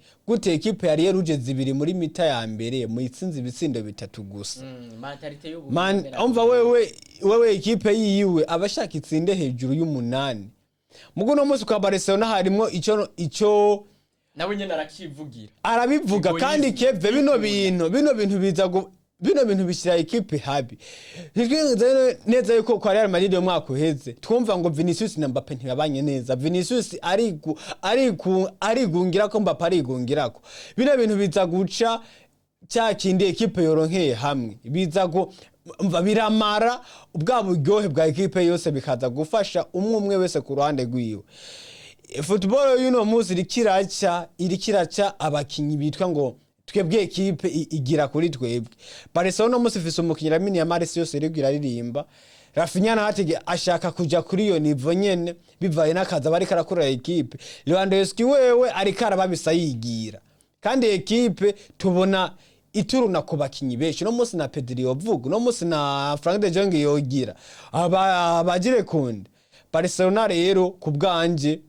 equipe yari yeruje ibiri muri mita ya mbere mu itsinzi ibitsindo 3 gusa. Mentalite y'ubu umva wewe equipe yiwe abashaka itsinde hejuru y'umunani. Mugo no musi kwa Barcelona harimo ico nawe nyene arakivugira arabivuga kandi Keve bino bintu bintu bishira equipe habi. Nitwe neza yuko kwa Real Madrid yo mwaka uheze twumva ngo Vinicius na Mbappe ntibabanye neza. Vinicius arigungira ko Mbappe arigungira ko bino bintu biza guca cya kindi equipe yoronkeye hamwe biza go biramara ubwa buryohe bwa equipe yose bikaza gufasha umwe wese ku ruhande rwiwe. Football yuno muzi irikiraca abakinyi bitwa ngo twebwe equipe igira kuri twebwe. Barcelona musifise umukinyira mini ya Maresi yose rigira ririmba Rafinha hatege ashaka kuja kuri yo nivo nyene bivaye nakaza bari karakora equipe. Lewandowski wewe ari karababisa yigira kandi equipe tubona ituruna ku bakinyi benshi no musi na Pedri yovuga no musi na Frank de Jong yogira abagire kunde. Barcelona rero kubwanje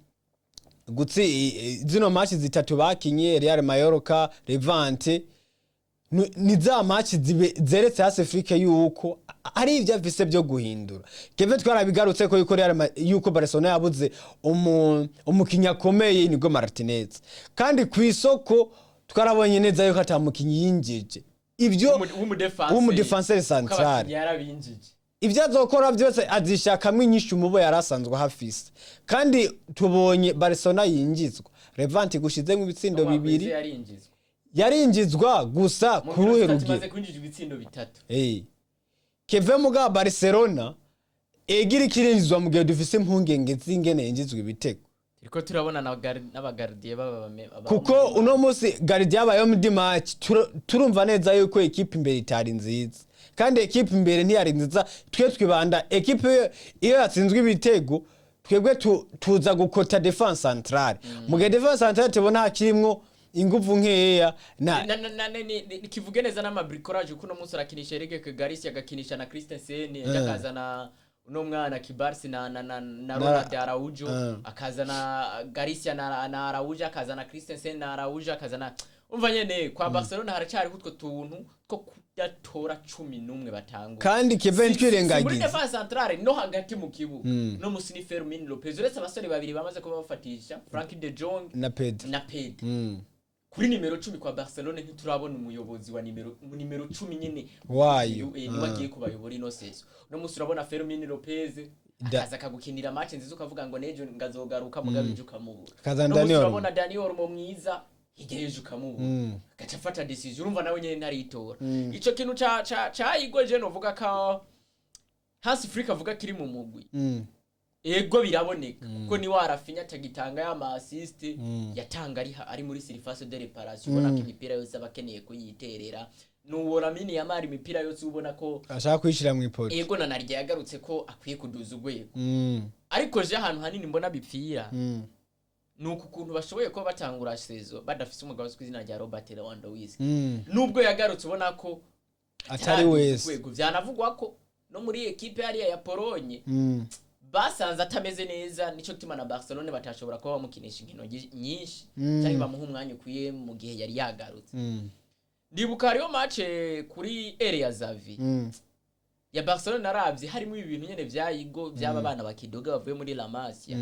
zino match zitatu bakinye Real Mallorca Levante ni za match zeretse hasi Afrika yuko ari ivyo afise byo guhindura. Keve twarabigarutse ko yuko Barcelona yabuze umukinya komeye nigo Martinez kandi kwisoko twarabonye neza yuko atamukinyi yinjije ivyo umu defenseur central yarabinjije ivyo azokora byose azishakamwe inyishu mubo yarasanzwe hafise kandi tubonye Barcelona yinjizwa Levante gushizemo ibitsindo 2 yarinjizwa gusa kuruhe tumaze kwinjizwa ibitsindo 3 Keve muga Barcelona egira kirinjizwa mu gihe dufise impungenge zingene yinjizwa ibitego Iriko turabona n'abagardie baba kuko uno musi gardien abayo mu match turumva neza yuko equipe imbere itari nziza kandi equipe imbere ntiyari nziza twibanda equipe iyo yatsinzwe ibitego twebwe tuza gukota defense centrale mu gihe defense centrale tubona hakirimwo ingufu nkeya kivuge neza n'amabricolage kuno munsi arakinisha Eric Garcia agakinisha na Christensen yakazana uno mwana Kibarsi na Ronald Araujo akazana Garcia na Araujo akazana Christensen na Araujo akazana umva nyene kwa Barcelona haracari kutwo tuntu two kudatora 11 batangwa kandi Kevin twirengagize muri defense centrale no hagati mu kibuga no musini Fermin Lopez uretse abasore babiri bamaze kuba bafatisha Frankie de Jong na Pedri kuri nimero 10 kwa Barcelona ntiturabona umuyobozi wa nimero 10 nyene wayo niwagiye kubayobora ino seso no musi urabona Fermin Lopez akaza kagukinira match nziza ukavuga ngo nejo ngazogaruka mugabije ukamubura no musi urabona Daniel mo mwiza igereje ukamubura gacafata decision urumva nawe nyene ntaritora ico kintu ca igweje no vuga ka Hansi Flick avuga kiri mu mugwi ego biraboneka kuko ni warafinya tagitanga ya assist yatanga ari muri surface de réparation ubona ko imipira yose abakeneye kuyiterera nuwora mini yamari imipira yose ubona ko ashaka kwishira mu ipoto ego nanarye yagarutse ko akwiye kuduza ugwego ariko je ahantu hanini mbona bipfira nuko ukuntu bashoboye ko batangura sezo badafise umugabo w'izina rya Robert Lewandowski nubwo yagarutse ubona ko atari wese vyanavugwa ko no muri equipe yari ya Polonye basanze atameze neza nico gituma na Barcelona batashobora kuba bamukinisha inkino nyinshi cyangwa bamuha umwanya ukwiye mu gihe yari yagarutse ndibuka ariyo match kuri area Xavi ya Barcelona naravye harimo ibintu nyene vyayigo byaba bana bakidoga bavuye muri La Masia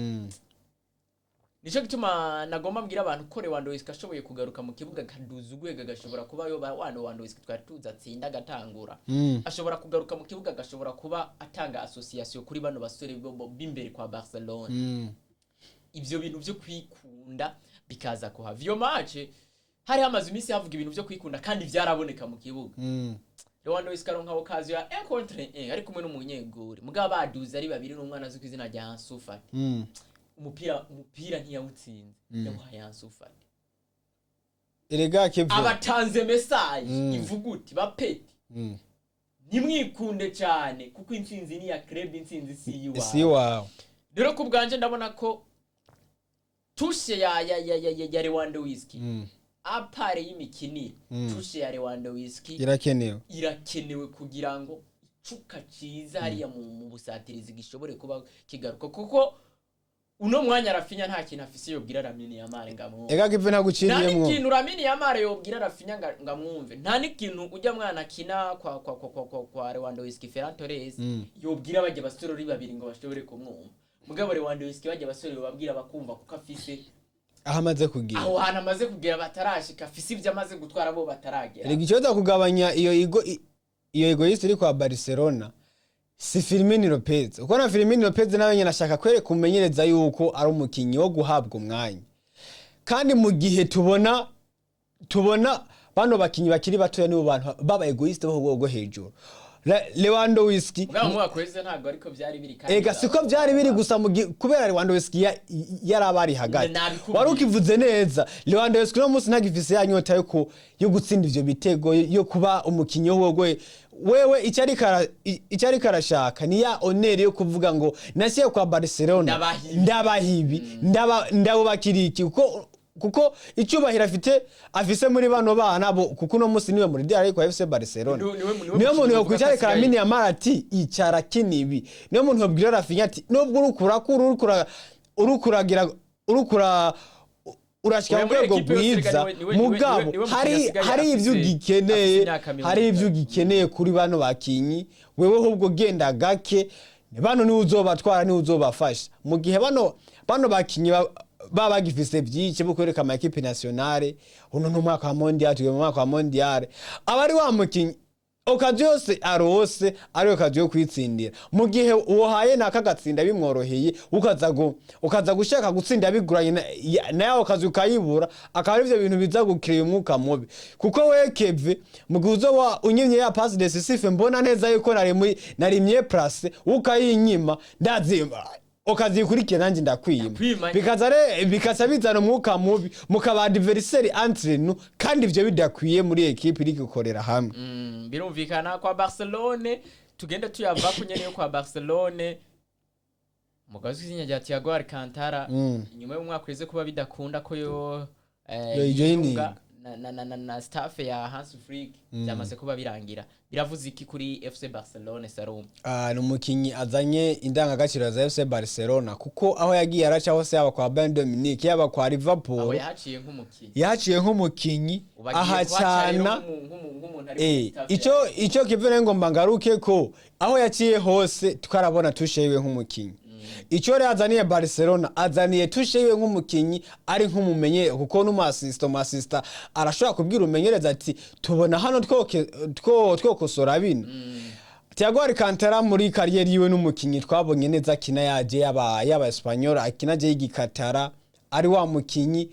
nico gituma nagomba mbwira abantu ko Lewandowski ashoboye kugaruka mu kibuga kaduza ugwega gashobora kuba yo Lewandowski twari tuza tsinda gatangura ashobora kugaruka mu kibuga gashobora kuba atanga association kuri bano basore b'imbere kwa Barcelona ivyo bintu byo kwikunda bikaza ko havyo match hari hamaze imisi havuga ibintu byo kwikunda kandi vyaraboneka mu kibuga Lewandowski aronka okazi ya 1-1 ari kumwe n'umunyeguri mugaba baduza ari babiri n'umwana azi kwizina rya Hansi Flick umupira ntiyawutsinze yamuhaye Hansi Flick erega Kevin abatanze message ivuguti bapeti nimwikunde cyane kuko intsinzi ni ya club intsinzi si wow rero kubganje ndabona ko tushe ya Lewandowski apare y'imikini tushe ya Lewandowski irakenewe kugira ngo icuka ciza hariya mu busatirizi gishobore kuba kigaruka kuko uno mwanya Rafinha nta kintu afise yobwira Lamine Yamal ngamwumve ega Kevin naguciriyemo nta kintu Lamine Yamal yobwira Rafinha ngamwumve nta n'ikintu ujya mwana kina kwa Lewandowski Ferran Torres yobwira bajye basore babiri ngo bashobore kumwumva mugabo Lewandowski bajye basore babwira bakumva kuko afise ahamaze kugira aho hana amaze kugira batarashika afise ivyo amaze gutwara bo bataragera rega icyo kugabanya iyo egoist iri kwa Barcelona si Firmino Lopez uko na Firmino Lopez nawe nyine ashaka kwere kumenyereza yuko ari umukinyi wo guhabwa umwanya kandi mu gihe tubona bano bakinyi bakiri batoya nibo bantu baba egoist bo hejuru Lewandowski ngaho akweze ntago ariko byari biri kandi ega siko byari biri gusa kubera Lewandowski yarabari hagati wari ukivuze neza Lewandowski no munsi ntagifise yanyota yo gutsinda ivyo bitego yo kuba umukinyi wogwe wewe icyari karashaka ni ya honere yo kuvuga ngo nasiye kwa Barcelona ndabahibi ndabo bakiriki kuko icyubahira afise muri bano bana bo kuko no munsi niwe muri diare kwa FC Barcelona niyo muntu yo kwicara Lamine Yamal ati icara kinibi niyo muntu yobwira Rafinha ati nubwo urashika mu rwego rwiza mugabo hari ivyo ugikeneye kuri bano bakinyi wewe ahubwo genda gake bano ni uzobatwara ni uzobafasha mu gihe bano bakinyi baba gifise byinshi bwo kwereka ama equipe nationale uno no mwaka wa mondial tuwe mwaka wa mondial abari wa mukinyi okavyose arose ari okaje kwitsindira mu gihe uhaye nakagatsinda bimworoheye ukaza gushaka gutsinda biguranye nayo okazi ukayibura akaba ivyo bintu biza gukiriye umwuka mubi kuko we Keve mu gihe uzoba unyimye ya passe decisive mbona neza yuko narimye place ukayinyima ndazimba okazi kurikira nanjye ndakwiyima bikaza bizana umwuka mubi mukaba adversaire entre nous kandi ivyo bidakwiye muri equipe iri gukorera hamwe birumvikana kwa Barcelona tugende tuyava kunyene yo kwa Barcelona mugazi zinya rya Thiago Alcantara inyuma y'umwaka ureze kuba bidakunda ko yo yoyijoininga na staff ya Hans Flick byamaze kuba birangira. Biravuze iki kuri FC Barcelona Salum? Ni umukinyi azanye indangagaciro za FC Barcelona kuko aho yagiye araca hose yaba kwa Bayern Munich yaba kwa Liverpool aho yahaciye nk'umukinyi aha cyana icyo kivene ngo mbangaruke ko aho yaciye hose twarabona tushewe nk'umukinyi. Icyo rero azaniye Barcelona azaniye tushewe nk'umukinyi ari nk'umumenye kuko n'umasista arashobora kubwira umenyereza ati tubona hano twokosora bino. Thiago Alcantara muri kariyeri yiwe n'umukinyi twabonye neza kina yaje yaba Espanyol akina je y'igikatara ari wa mukinyi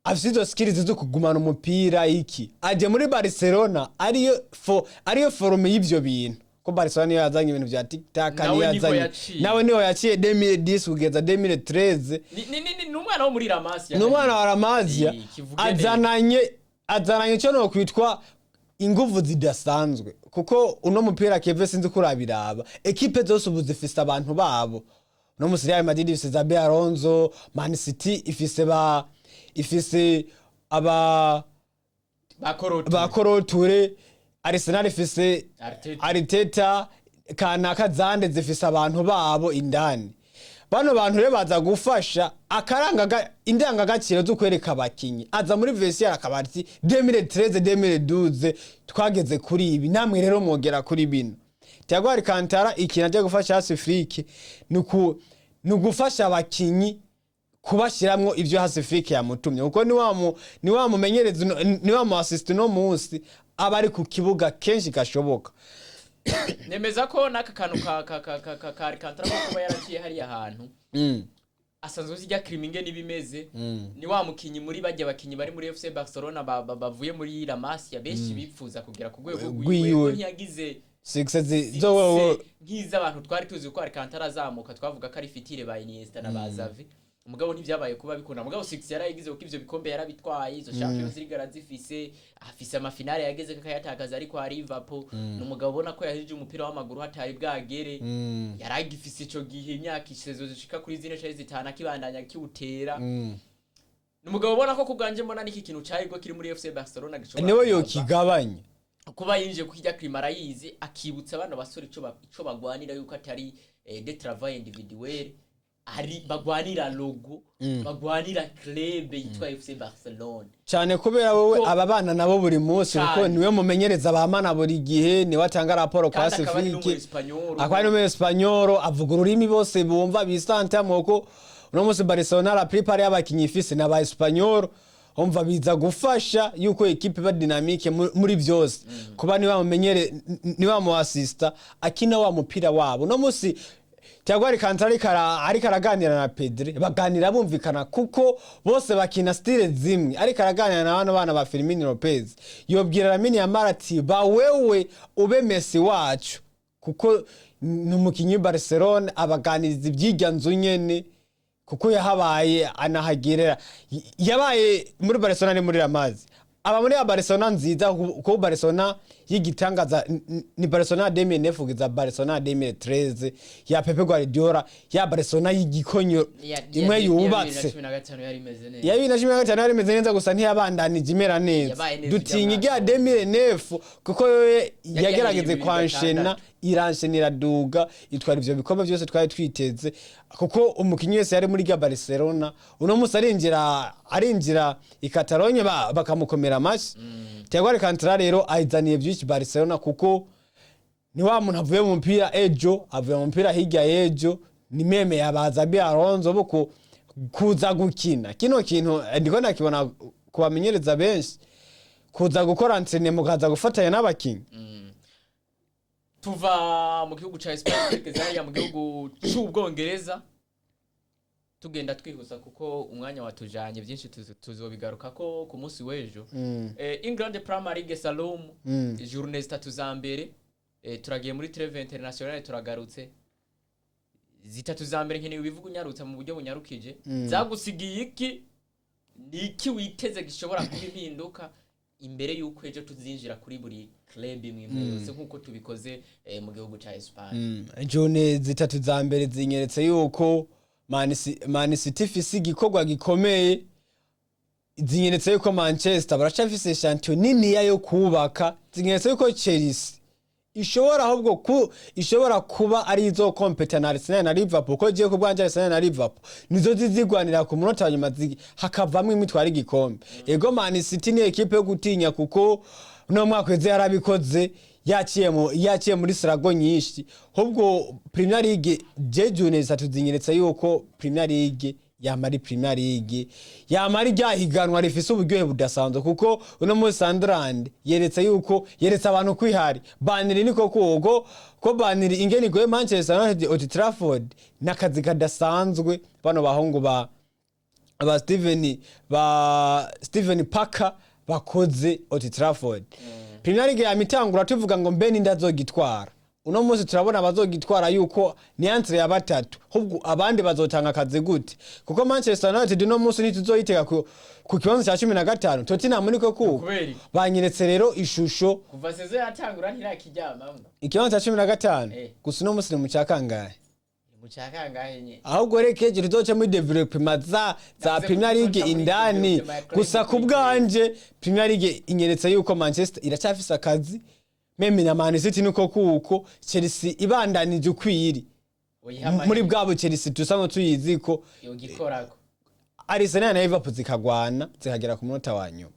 afite skills zo kugumana umupira iki aje muri Barcelona ariyo forume y'ivyo bintu ko Barcelona yazanye ibintu vya TikTok nawe niho yaciye 2010 kugeza 2013 ni umwana wo muri La Masia n'umwana wa La Masia azananye cyo no kwitwa inguvu zidasanzwe kuko uno mupira Keve sinzi kurabiraba equipe zose ubu zifise abantu babo no muri Real Madrid ifise Xabi Alonso, Man City ifise aba Koroture, Arsenal ifise Arteta kanaka zande zifise abantu babo indani. Bano bantu rero baza gufasha akaranga indangagaciro zo kwereka abakinyi aza muri Vestiaire akabati 2013 2012 twageze kuri ibi namwe rero mwogera kuri bino. Thiago Alcantara ikinaje gufasha Hans Flick nugufasha abakinyi kubashiramwo ivyo Hans Flick yamutumye kuko ni wa mumenyereza ni wa mu assist no munsi abari ku kibuga kenshi gashoboka. Nemeza ko naka kantu ka Alcantara kuba yaraciye hari ahantu asanzwe zijya criminge nibimeze ni wa mukinyi muri bajya bakinyi bari muri FC Barcelona bavuye muri La Masia benshi bipfuza kugera ku rwego rw'iwe ntiyagize success zo nkiza abantu twari tuzi ko Alcantara azamuka twavuga ko ari fitire ba Iniesta na bazavi umugabo ntivyabaye kuba bikunda mugabo 6 yarayigize uko ivyo bikombe yarabitwaye izo Champions League arazifise afise amafinale yageze kakayatakaza ariko ari Liverpool n'umugabo ubona ko yahije umupira w'amaguru hatari bwagere yaragifise ico gihe imyaka isezo zishika kuri zine cyaje zitana kibandanya kiutera n'umugabo ubona ko kubganje mbona niki kintu cyarigwa kiri muri FC Barcelona gishobora niwe yo kigabanya kuba yinje kujya krimara yizi akibutsa abana basore ico bagwanira yuko atari de travail individuel ari bagwanira logo bagwanira club yitwa FC Barcelona cyane kubera wowe aba bana nabo buri munsi kuko niwe mumenyereza abamana buri gihe ni watanga raporo kwa Sefiki akwari mu Espanyol avuga ururimi bose bumva bisanta moko uno munsi Barcelona la prepare y'abakinyi ifise na ba Espanyol umva biza gufasha yuko equipe ba dynamique muri byose kuba ni wa mu assista akina wa mupira wabo no munsi Thiago Alcantara ari karaganira na Pedri baganira bumvikana kuko bose bakina style zimwe ari karaganira na bana ba Firmino Lopez yobwira Lamine Yamal ati ba wewe ube Messi wacu kuko n'umukinyi Barcelona abaganiriza ibyijyanzu nyene kuko yahabaye anahagerera yabaye muri Barcelona ni muri Amazi aba muri Barcelona nziza kuko Barcelona yigitangaza ni Barcelona 2009 kugeza Barcelona 2013 ya Pepe Guardiola ya Barcelona yigikonyo imwe yubatse ya 2015 yari meze neza gusa ntiyabandanije imera neza dutinye ya 2009 kuko yagerageze kwanshena iranshenira duga itwara ivyo bikombe byose twari twiteze kuko umukinyi wese yari muri Barcelona uno musi arinjira i Catalogne bakamukomera amashi Thiago Alcantara rero aizaniye byinshi Barcelona kuko ni wa muntu avuye mu mpira avuye mu mpira hirya ejo ni meme yabaza Xabi Alonso buko kuza gukina kino kintu ndiko nakibona kubamenyereza benshi kuza gukora antene mukaza gufatanya n'abakinyi tuva mu gihugu ca Spain kezaya mu gihugu cy'Ubwongereza tugenda twihuza kuko umwanya watujanye byinshi tuzobigaruka ko ku munsi w'ejo England Premier League Salom journée zitatu za mbere turagiye muri trêve internationale turagarutse zitatu za mbere nkene bivuga unyarutsa mu buryo bunyarukije zagusigiye iki witeze gishobora kuba impinduka imbere yuko ejo tuzinjira kuri buri club imwe yose nkuko tubikoze mu gihugu ca Espagne journée zitatu za mbere zinyeretse yuko Man City ifise igikorwa gikomeye zinyeretse yuko Manchester baracafise champion nini yo kubaka, zinyeretse yuko Chelsea ishobora kuba ari izo compete na Arsenal na Liverpool, ko giye kubwanje Arsenal na Liverpool nizo zizigwanira ku munota wa nyuma hakavamwe imitwara igikombe. Ego Man City ni equipe yo gutinya kuko no mwakweze yarabikoze yaciye muri sirago nyinshi. Hubwo Premier League jejune zatuzinyeretsa yuko Premier League yamari Premier League yamari ryahiganwa rifise uburyohe budasanzwe, kuko uno muri Sunderland yeretse abantu kwihari baniri niko ko baniri ingeni goye Manchester United Old Trafford nakazi kadasanzwe. Bano bahungu ba Steven Parker bakoze Old Trafford. Premier League yamitangura tuvuga ngo mbe ndazogitwara, uno munsi turabona bazogitwara yuko ni entre ya batatu, hubwo abandi bazotanga akazi gute, kuko Manchester United no munsi nituzoyiteka ku kibanza cya 15 Tottenham niko banyeretse rero ishusho kuva sezo yatangura ntirakijyamamwe ikibanza cya 15 gusa no munsi mu cyakangahe nye, ahubwo rekeje ruzoce muri development za Premier League indani. Gusa kubwanje Premier League inyeretse yuko Manchester iracafise akazi, meme na Man City niko kuko Chelsea ibandanije ukwiri muri bwabo. Chelsea tusamo tuyiziko yogikorako, Arsenal na Liverpool zikagwana zikagera ku munota wa nyuma.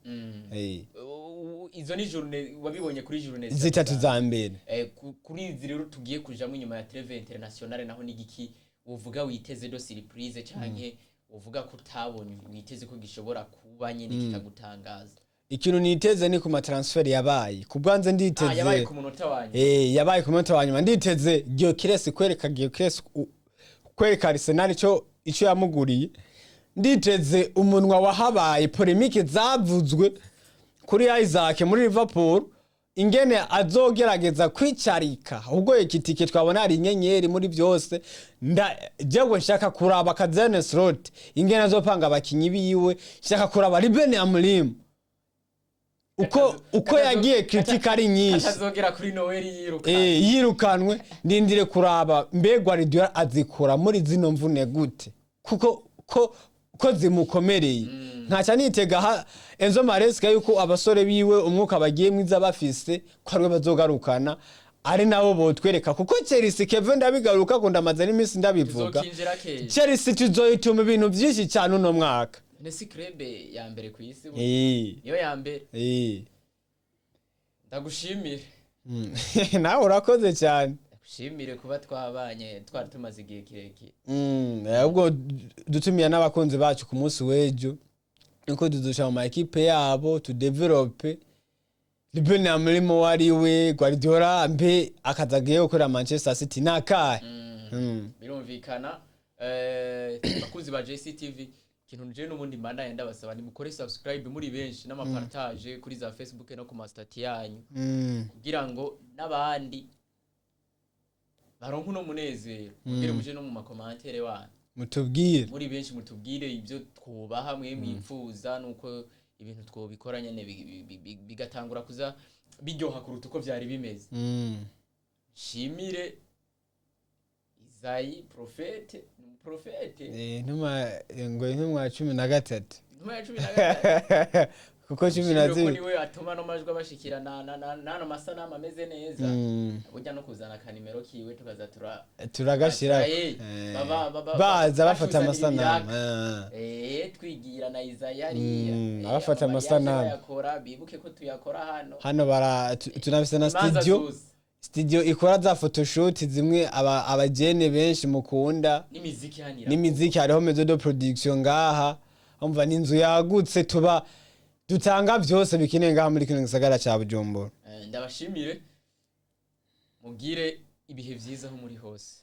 Izo ni journée wabibonye kuri journée zitatu za mbere. Kuri izi rero tugiye kujamwe nyuma ya Treve International, naho nigiki uvuga witeze do surprise canke uvuga ko utabonye witeze ko gishobora kuba nyene kikagutangaza? Ikintu niteze ni ku ma transfer yabaye kubwanze nditeze yabaye ku munota wanyu yabaye ku munota wanyuma nditeze Gyökeres kwereka Arsenal ico yamuguriye. Nditeze umunwa wahabaye polemique zavuzwe kuri Isaac muri Liverpool ingene azogerageza kwicarika, ubwo ikitike twabona ari inyenyeri muri byose. Jewe nshaka kuraba Kazane Slot ingene azopanga abakinyi biwe, nshaka kuraba Ruben Amorim uko yagiye kritika ari nyinshi azogera kuri Noel yirukanwe. Ndindire kuraba mbe Guardiola azikora muri zino mvune gute, kuko ko zimukomereye. Ntaca nitega Enzo Maresca yuko abasore biwe umwuka bagiye mwiza bafise ko arwe bazogarukana ari nabo botwereka, kuko Chelsea Kevin ndabigaruka ko ndamaze n'imisi ndabivuga Chelsea tuzoyituma ibintu byinshi cyane uno mwaka. Nesi club ya mbere ku isi niyo ya mbere. Ndagushimire nawe urakoze cyane. Shimire kuba twabanye twari tumaze igihe kirekire. Ahubwo dutumiye n'abakunzi bacu ku munsi w'ejo nuko duzusha mu equipe yabo to develop Ruben Amorim wariwe Guardiola mbe akazagiye gukora Manchester City nakahe. Birumvikana bakunzi ba JCTV kintu nje n'ubundi manda yenda basaba ni mukore subscribe muri benshi n'amapartage kuri za Facebook no ku mastati yanyu kugira ngo n'abandi baronka uno munezero mugire muje no mu makomantere wanyu mutubwire muri benshi mutubwire ibyo twubaha mwe mwifuza nuko ibintu twobikora nyene bigatangura kuza biryoha kuruta uko byari bimeze. Shimire Isayi profete ntuma ngo ntumwa 13 kuko 12 niwe atuma no majwi abashikirana nano masanamu ameze neza. Burya no kuzana kanimero kiwe tukaza turagashira baza bafata amasanamu twigira na Isayi abafata amasanamu yakora bibuke ko tuyakora hano tunafise na studio ikora za photoshoot zimwe abajene benshi mukunda n'imiziki hariho maison de production ngaha umva n'inzu yagutse dutanga byose bikine ngaha muri kino gisagara ca Bujumbura. Ndabashimire mugire ibihe vyiza ho muri hose.